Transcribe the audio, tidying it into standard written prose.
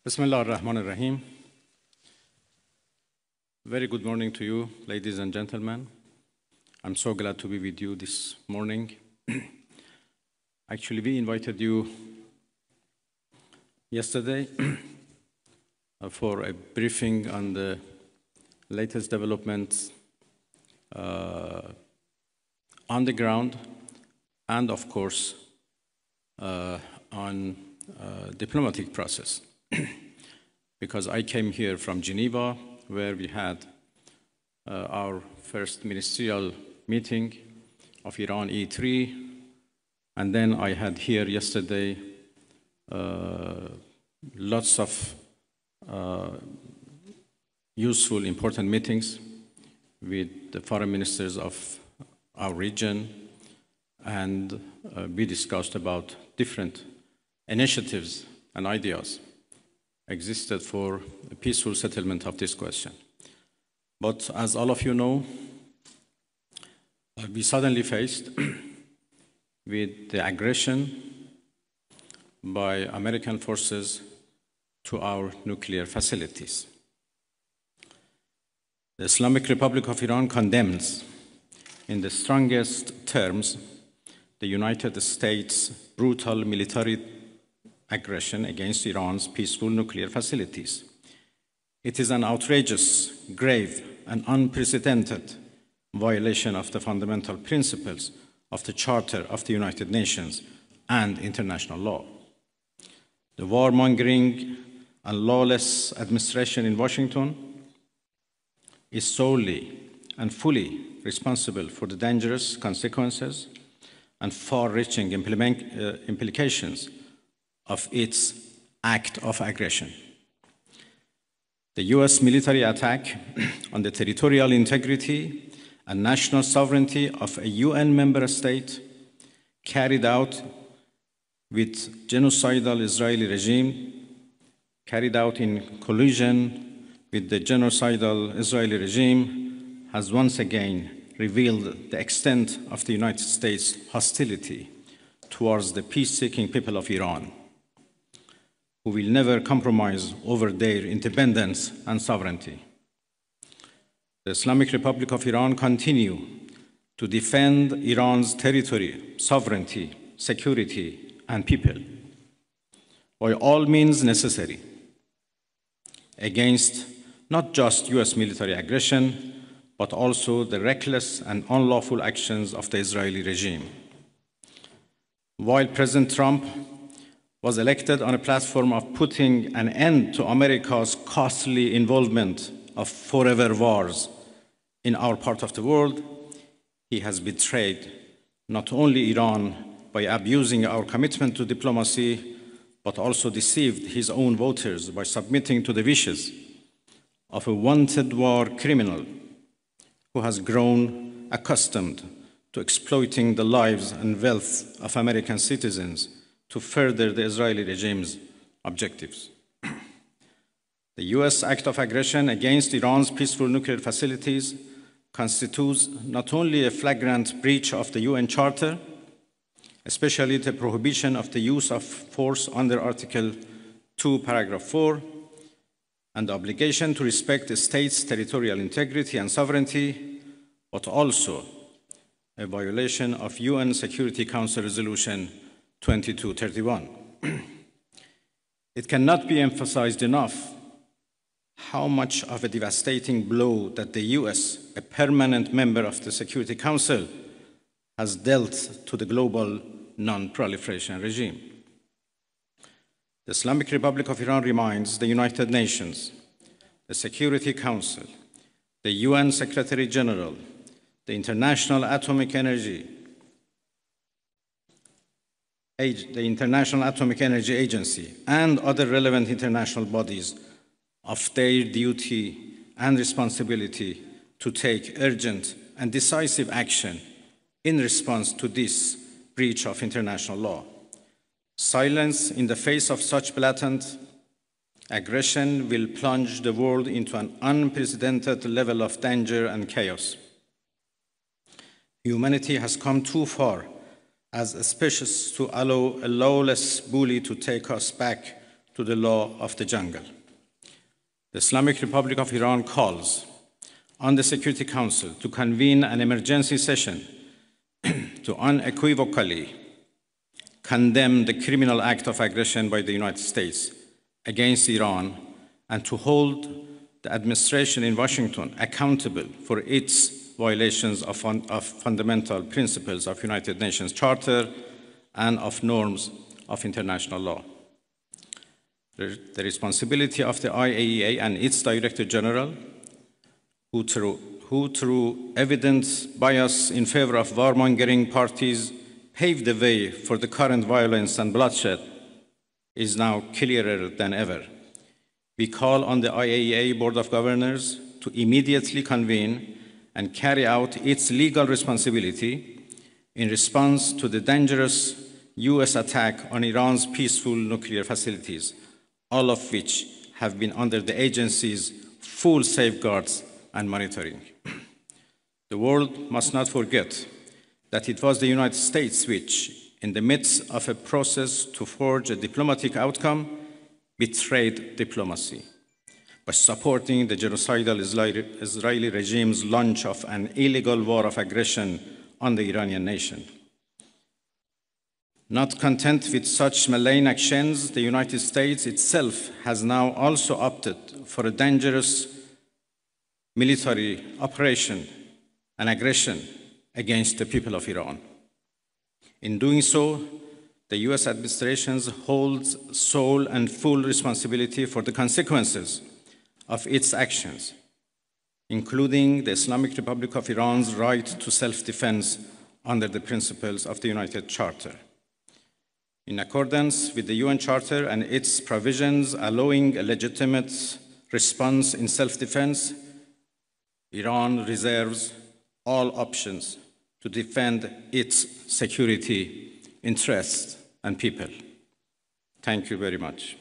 Bismillah ar-Rahman ar-Rahim. Very good morning to you, ladies and gentlemen. I'm so glad to be with you this morning. Actually, we invited you yesterday for a briefing on the latest developments on the ground and, of course, on diplomatic process. Because I came here from Geneva, where we had our first ministerial meeting of Iran E3, and then I had here yesterday lots of useful, important meetings with the foreign ministers of our region, and we discussed about different initiatives and ideas existed for a peaceful settlement of this question. But as all of you know, we suddenly faced with the aggression by American forces to our nuclear facilities. The Islamic Republic of Iran condemns in the strongest terms the United States' brutal military aggression against Iran's peaceful nuclear facilities. It is an outrageous, grave, and unprecedented violation of the fundamental principles of the Charter of the United Nations and international law. The warmongering and lawless administration in Washington is solely and fully responsible for the dangerous consequences and far-reaching implications of its act of aggression. The US military attack on the territorial integrity and national sovereignty of a UN member state carried out with genocidal Israeli regime, carried out in collusion with the genocidal Israeli regime, has once again revealed the extent of the United States' hostility towards the peace-seeking people of Iran, who will never compromise over their independence and sovereignty. The Islamic Republic of Iran continues to defend Iran's territory, sovereignty, security, and people by all means necessary against not just US military aggression, but also the reckless and unlawful actions of the Israeli regime. While President Trump was elected on a platform of putting an end to America's costly involvement of forever wars in our part of the world, he has betrayed not only Iran by abusing our commitment to diplomacy, but also deceived his own voters by submitting to the wishes of a wanted war criminal who has grown accustomed to exploiting the lives and wealth of American citizens to further the Israeli regime's objectives. The US act of aggression against Iran's peaceful nuclear facilities constitutes not only a flagrant breach of the UN Charter, especially the prohibition of the use of force under Article 2, Paragraph 4, and the obligation to respect the state's territorial integrity and sovereignty, but also a violation of UN Security Council Resolution 2231. It cannot be emphasized enough how much of a devastating blow that the US, a permanent member of the Security Council, has dealt to the global non-proliferation regime. The Islamic Republic of Iran reminds the United Nations, the Security Council, the UN Secretary General, the International Atomic Energy Agency, and other relevant international bodies of their duty and responsibility to take urgent and decisive action in response to this breach of international law. Silence in the face of such blatant aggression will plunge the world into an unprecedented level of danger and chaos. Humanity has come too far as a species to allow a lawless bully to take us back to the law of the jungle. The Islamic Republic of Iran calls on the Security Council to convene an emergency session to unequivocally condemn the criminal act of aggression by the United States against Iran and to hold the administration in Washington accountable for its violations of fundamental principles of United Nations Charter and of norms of international law. The responsibility of the IAEA and its Director General, who through evident bias in favor of warmongering parties paved the way for the current violence and bloodshed, is now clearer than ever. We call on the IAEA Board of Governors to immediately convene and carry out its legal responsibility in response to the dangerous US attack on Iran's peaceful nuclear facilities, all of which have been under the agency's full safeguards and monitoring. The world must not forget that it was the United States which, in the midst of a process to forge a diplomatic outcome, betrayed diplomacy by supporting the genocidal Israeli regime's launch of an illegal war of aggression on the Iranian nation. Not content with such malign actions, the United States itself has now also opted for a dangerous military operation and aggression against the people of Iran. In doing so, the US administration holds sole and full responsibility for the consequences of its actions, including the Islamic Republic of Iran's right to self-defense under the principles of the United Charter. In accordance with the UN Charter and its provisions allowing a legitimate response in self-defense, Iran reserves all options to defend its security, interests, and people. Thank you very much.